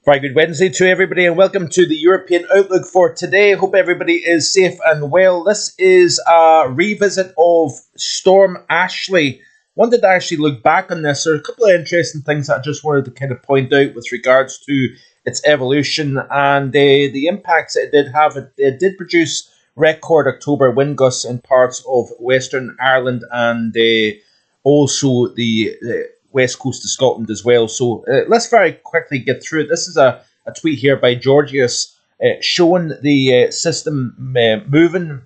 Very good Wednesday to everybody, and welcome to the European Outlook for today. Hope everybody is safe and well. This is a revisit of Storm Ashley. Wanted to actually look back on this. There are a couple of interesting things that I just wanted to kind of point out with regards to its evolution and the impacts it did have. It did produce record October wind gusts in parts of Western Ireland and also the west coast of Scotland as well. So let's very quickly get through it. This is a tweet here by Georgius showing the system moving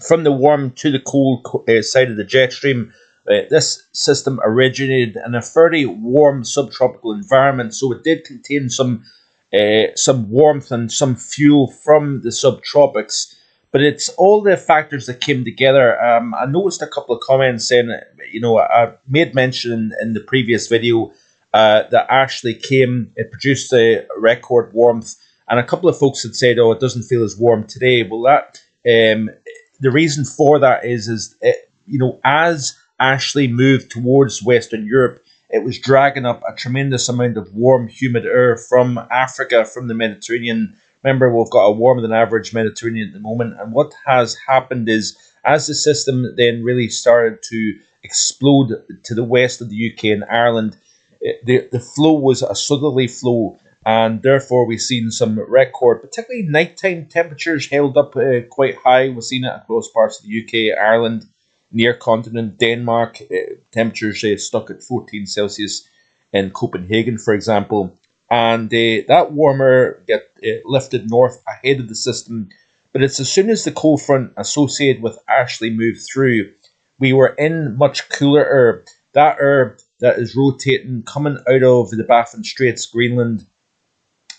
from the warm to the cold side of the jet stream. This system originated in a fairly warm subtropical environment, so it did contain some warmth and some fuel from the subtropics. But it's all the factors that came together. I noticed a couple of comments saying, I made mention in the previous video that Ashley it produced a record warmth, and a couple of folks had said, it doesn't feel as warm today. Well, that the reason for that is as Ashley moved towards Western Europe, it was dragging up a tremendous amount of warm, humid air from Africa, from the Mediterranean. Remember, we've got a warmer than average Mediterranean at the moment, and what has happened is, as the system then really started to explode to the west of the UK and Ireland, the flow was a southerly flow, and therefore we've seen some record, particularly nighttime temperatures held up quite high. We've seen it across parts of the UK, Ireland, near continent, Denmark. Temperatures stuck at 14 Celsius in Copenhagen, for example. And that warmer get lifted north ahead of the system. But it's as soon as the cold front associated with Ashley moved through, we were in much cooler air. That air that is rotating, coming out of the Baffin Straits, Greenland,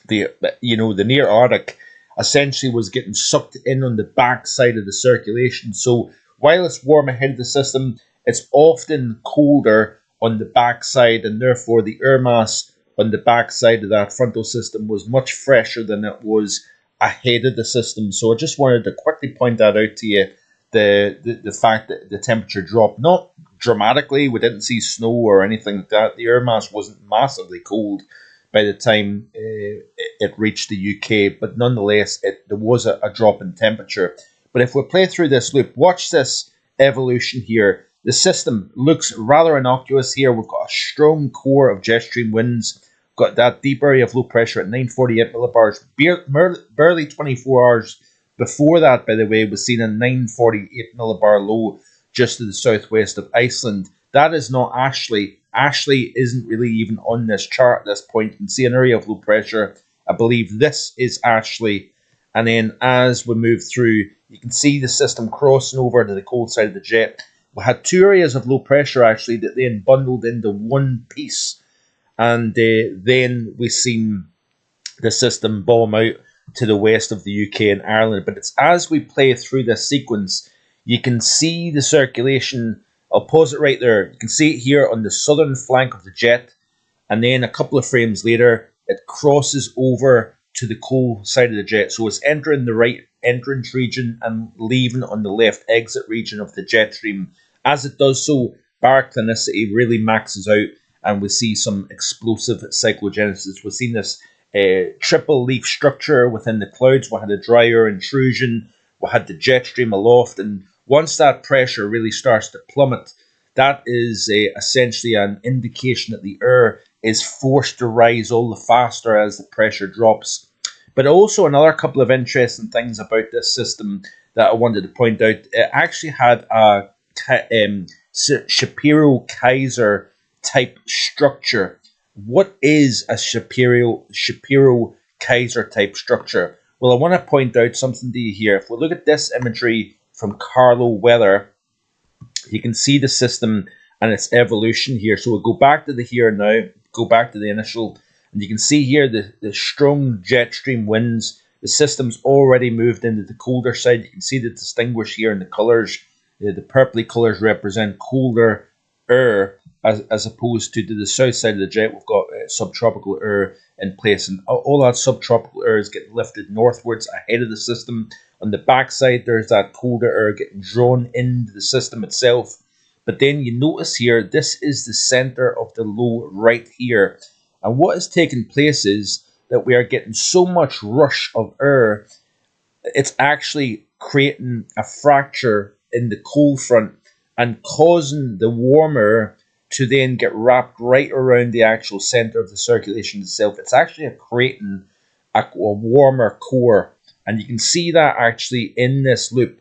the near Arctic, essentially was getting sucked in on the back side of the circulation. So while it's warm ahead of the system, it's often colder on the back side, and therefore the air mass on the back side of that frontal system was much fresher than it was ahead of the system. So I just wanted to quickly point that out to you, the fact that the temperature dropped, not dramatically. We didn't see snow or anything like that. The air mass wasn't massively cold by the time it reached the UK, but nonetheless, there was a drop in temperature. But if we play through this loop, watch this evolution here. The system looks rather innocuous here. We've got a strong core of jet stream winds. We've got that deep area of low pressure at 948 millibars. Barely 24 hours before that, by the way, was seen a 948 millibar low just to the southwest of Iceland. That is not Ashley. Ashley isn't really even on this chart at this point. You can see an area of low pressure. I believe this is Ashley. And then as we move through, you can see the system crossing over to the cold side of the jet. We had two areas of low pressure actually that then bundled into one piece, and then we've seen the system bomb out to the west of the UK and Ireland. But it's as we play through this sequence, you can see the circulation. I'll pause it right there. You can see it here on the southern flank of the jet, and then a couple of frames later, it crosses over to the cold side of the jet. So it's entering the right entrance region and leaving on the left exit region of the jet stream. As it does so, baroclinicity really maxes out, and we see some explosive cyclogenesis. We've seen this triple leaf structure within the clouds. We had a dry air intrusion. We had the jet stream aloft, and once that pressure really starts to plummet, that is essentially an indication that the air is forced to rise all the faster as the pressure drops. But also another couple of interesting things about this system that I wanted to point out. It actually had a Shapiro-Kaiser type structure. What is a Shapiro-Kaiser type structure? Well, I want to point out something to you here. If we look at this imagery from Carlo Weather, you can see the system and its evolution here. So we'll go back to the here and now, go back to the initial, and you can see here the strong jet stream winds. The system's already moved into the colder side. You can see the distinguish here in the colours. The purpley colours represent colder air as opposed to the south side of the jet. We've got subtropical air in place, and all that subtropical air is getting lifted northwards ahead of the system. On the backside, there's that colder air getting drawn into the system itself. But then you notice here, this is the center of the low right here. And what has taken place is that we are getting so much rush of air, it's actually creating a fracture in the cold front and causing the warmer to then get wrapped right around the actual center of the circulation itself. It's actually creating a warmer core, and you can see that actually in this loop.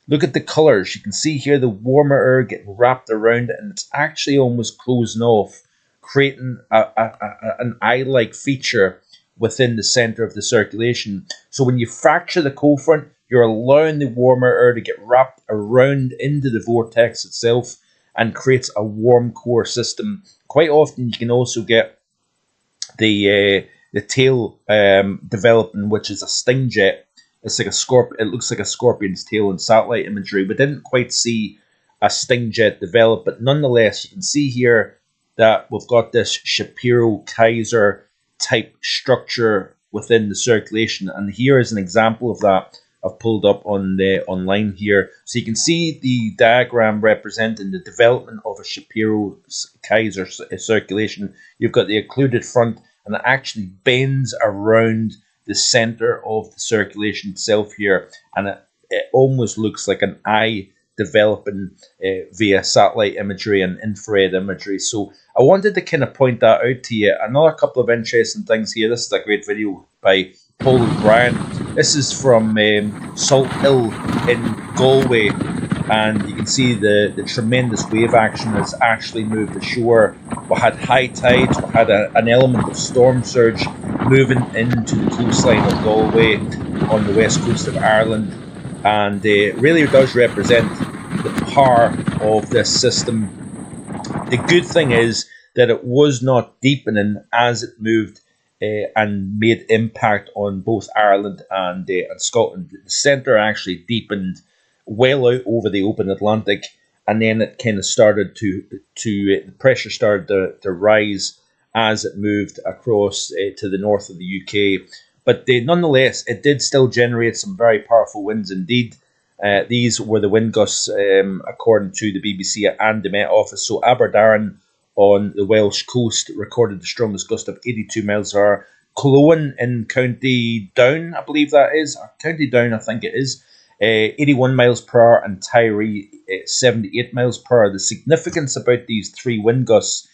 Look at the colors. You can see here the warmer air getting wrapped around it, and it's actually almost closing off, creating an eye-like feature within the center of the circulation. So when you fracture the cold front, you're allowing the warmer air to get wrapped around into the vortex itself and creates a warm core system. Quite often you can also get the tail developing, which is a sting jet. It's like a scorpion. It looks like a scorpion's tail in satellite imagery. We didn't quite see a sting jet develop, but nonetheless, you can see here that we've got this Shapiro-Kaiser type structure within the circulation, and here is an example of that I've pulled up on the online here. So you can see the diagram representing the development of a Shapiro-Kaiser circulation. You've got the occluded front, and it actually bends around the center of the circulation itself here, and it almost looks like an eye developing via satellite imagery and infrared imagery. So I wanted to kind of point that out to you. Another couple of interesting things here. This is a great video by Paul O'Brien. This is from Salt Hill in Galway, and you can see the tremendous wave action that's actually moved ashore. We had high tides, we had an element of storm surge moving into the coastline of Galway on the west coast of Ireland, and it really does represent the power of this system. The good thing is that it was not deepening as it moved and made impact on both Ireland and Scotland. The centre actually deepened well out over the open Atlantic, and then it kind of started to the pressure started to rise as it moved across to the north of the UK. But nonetheless, it did still generate some very powerful winds indeed. These were the wind gusts according to the BBC and the Met Office. So Aberdaron on the Welsh coast recorded the strongest gust of 82 miles per hour. Cologne in County Down, I believe that is, or County Down, I think it is, 81 miles per hour, and Tyree 78 miles per hour. The significance about these three wind gusts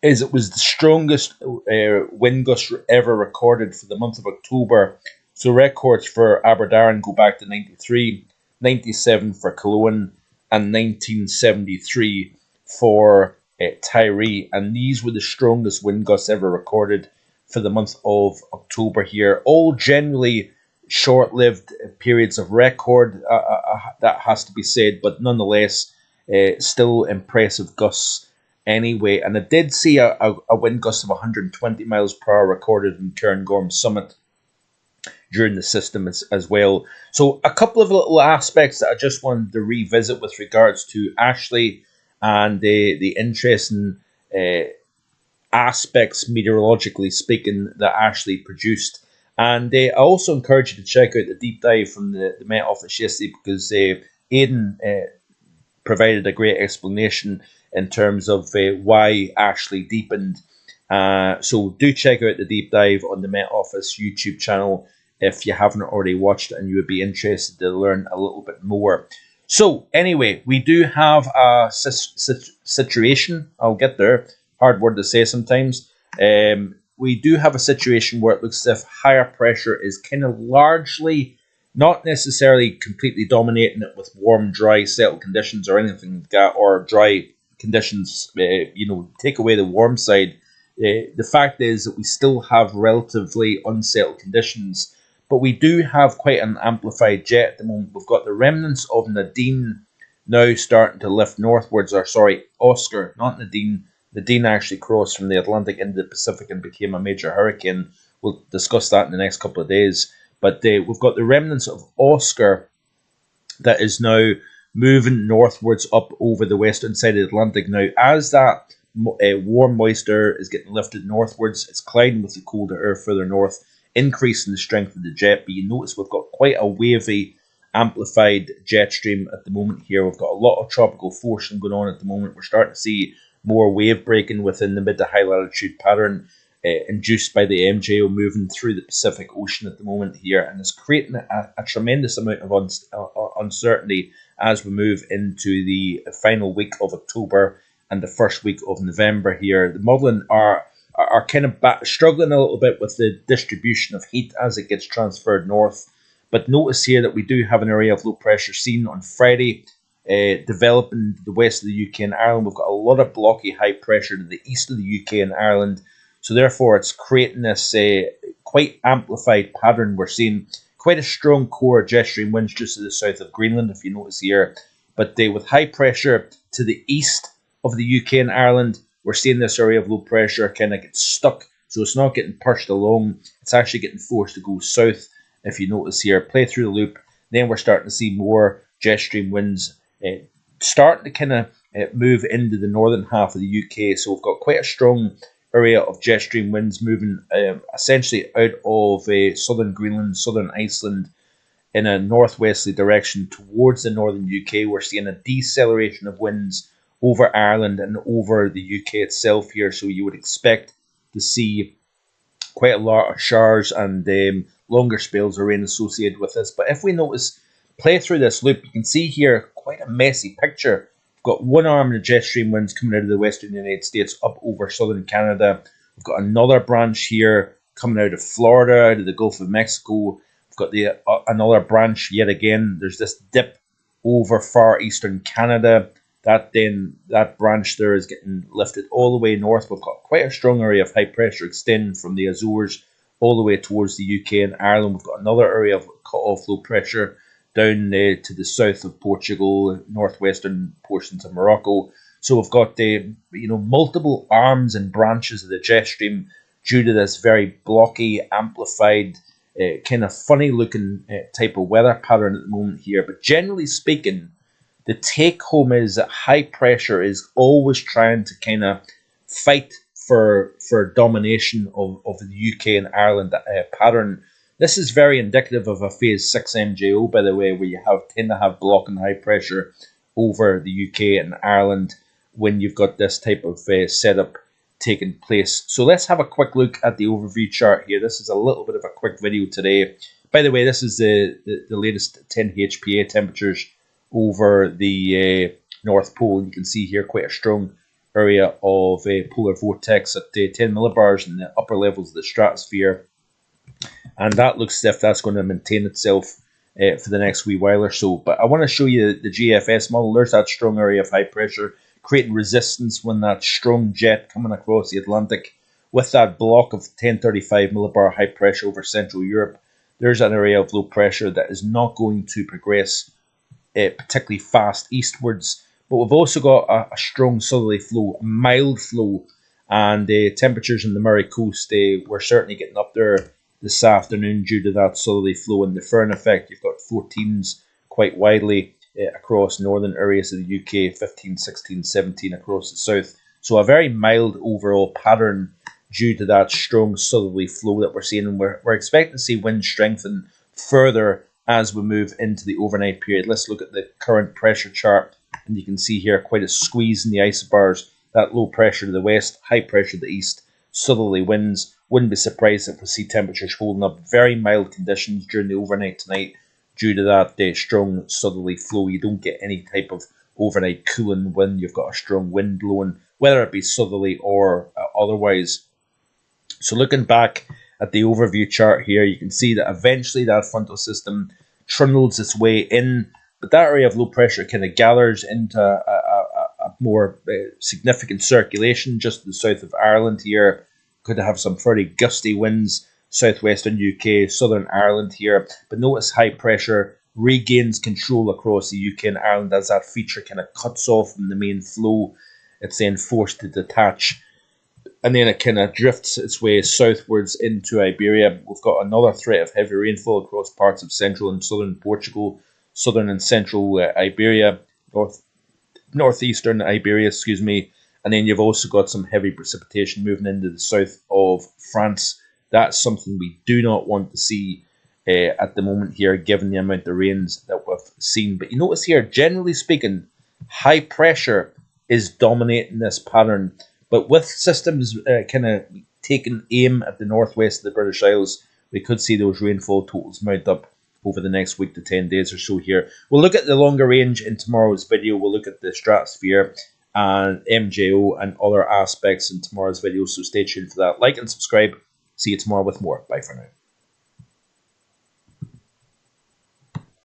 is it was the strongest wind gust ever recorded for the month of October. So records for Aberdaron go back to 93, 97 for Cologne, and 1973 for Tyree. And these were the strongest wind gusts ever recorded for the month of October here. All generally short-lived periods of record, that has to be said, but nonetheless, still impressive gusts anyway. And I did see a wind gust of 120 miles per hour recorded in Cairngorm Summit during the system as well. So a couple of little aspects that I just wanted to revisit with regards to Ashley and the interesting aspects, meteorologically speaking, that Ashley produced. And I also encourage you to check out the deep dive from the Met Office yesterday, because Aidan provided a great explanation in terms of why Ashley deepened. So do check out the deep dive on the Met Office YouTube channel if you haven't already watched it and you would be interested to learn a little bit more. So anyway, we do have a situation. I'll get there. Hard word to say sometimes. We do have a situation where it looks as if higher pressure is kind of largely, not necessarily completely dominating it with warm, dry, settled conditions or anything like that, or dry conditions, take away the warm side. The fact is that we still have relatively unsettled conditions, but we do have quite an amplified jet at the moment. We've got the remnants of Nadine now starting to lift northwards, or sorry, Oscar, not Nadine. Nadine actually crossed from the Atlantic into the Pacific and became a major hurricane. We'll discuss that in the next couple of days. But we've got the remnants of Oscar that is now moving northwards up over the western side of the Atlantic. Now, as that warm, moist air is getting lifted northwards, it's colliding with the colder air further north, increasing the strength of the jet. But you notice we've got quite a wavy, amplified jet stream at the moment here. We've got a lot of tropical forcing going on at the moment. We're starting to see more wave breaking within the mid to high latitude pattern. induced by the MJO moving through the Pacific Ocean at the moment here, and it's creating a tremendous amount of uncertainty as we move into the final week of October and the first week of November here. The modelling are kind of struggling a little bit with the distribution of heat as it gets transferred north. But notice here that we do have an area of low pressure seen on Friday, developing the west of the UK and Ireland. We've got a lot of blocky high pressure to the east of the UK and Ireland. So therefore, it's creating this quite amplified pattern. We're seeing quite a strong core of jet stream winds just to the south of Greenland, if you notice here. But with high pressure to the east of the UK and Ireland, we're seeing this area of low pressure kind of get stuck. So it's not getting pushed along. It's actually getting forced to go south, if you notice here. Play through the loop. Then we're starting to see more jet stream winds starting to kind of move into the northern half of the UK. So we've got quite a strong area of jet stream winds moving essentially out of southern Greenland, southern Iceland in a northwesterly direction towards the northern UK. We're seeing a deceleration of winds over Ireland and over the UK itself here. So you would expect to see quite a lot of showers and longer spells of rain associated with this. But if we play through this loop, you can see here quite a messy picture. We've got one arm of jet stream winds coming out of the western United States up over southern Canada. We've got another branch here coming out of Florida, out of the Gulf of Mexico. We've got another branch yet again. There's this dip over far eastern Canada. That branch there is getting lifted all the way north. We've got quite a strong area of high pressure extending from the Azores all the way towards the UK and Ireland. We've got another area of cut-off low pressure down to the south of Portugal, northwestern portions of Morocco. So we've got multiple arms and branches of the jet stream due to this very blocky, amplified, kind of funny-looking type of weather pattern at the moment here. But generally speaking, the take-home is that high pressure is always trying to kind of fight for domination of the UK and Ireland pattern. This is very indicative of a Phase 6 MJO, by the way, where you tend to have block and high pressure over the UK and Ireland when you've got this type of setup taking place. So let's have a quick look at the overview chart here. This is a little bit of a quick video today. By the way, this is the latest 10 HPA temperatures over the North Pole. You can see here quite a strong area of polar vortex at 10 millibars in the upper levels of the stratosphere. And that looks as if that's going to maintain itself for the next wee while or so. But I want to show you the GFS model. There's that strong area of high pressure, creating resistance when that strong jet coming across the Atlantic with that block of 1035 millibar high pressure over Central Europe. There's an area of low pressure that is not going to progress particularly fast eastwards. But we've also got a strong southerly flow, a mild flow, and temperatures in the Murray Coast, we're certainly getting up there this afternoon due to that southerly flow and the Fern effect. You've got 14s quite widely across northern areas of the UK, 15, 16, 17 across the south. So a very mild overall pattern due to that strong southerly flow that we're seeing. And we're expecting to see wind strengthen further as we move into the overnight period. Let's look at the current pressure chart. And you can see here quite a squeeze in the isobars. That low pressure to the west, high pressure to the east, southerly winds. Wouldn't be surprised if we see temperatures holding up very mild conditions during the overnight tonight due to that strong southerly flow. You don't get any type of overnight cooling when you've got a strong wind blowing, whether it be southerly or otherwise. So looking back at the overview chart here, you can see that eventually that frontal system trundles its way in, but that area of low pressure kind of gathers into a more significant circulation just to the south of Ireland here. Could have some fairly gusty winds, southwestern UK, southern Ireland here. But notice high pressure regains control across the UK and Ireland as that feature kind of cuts off from the main flow. It's then forced to detach. And then it kind of drifts its way southwards into Iberia. We've got another threat of heavy rainfall across parts of central and southern Portugal, southern and central Iberia, northeastern Iberia, and then you've also got some heavy precipitation moving into the south of France. That's something we do not want to see at the moment here, given the amount of rains that we've seen. But you notice here, generally speaking, high pressure is dominating this pattern. But with systems kind of taking aim at the northwest of the British Isles, we could see those rainfall totals mount up over the next week to 10 days or so here. We'll look at the longer range in tomorrow's video. We'll look at the stratosphere and MJO and other aspects in tomorrow's video, so stay tuned for that. Like and subscribe. See you tomorrow with more. Bye for now.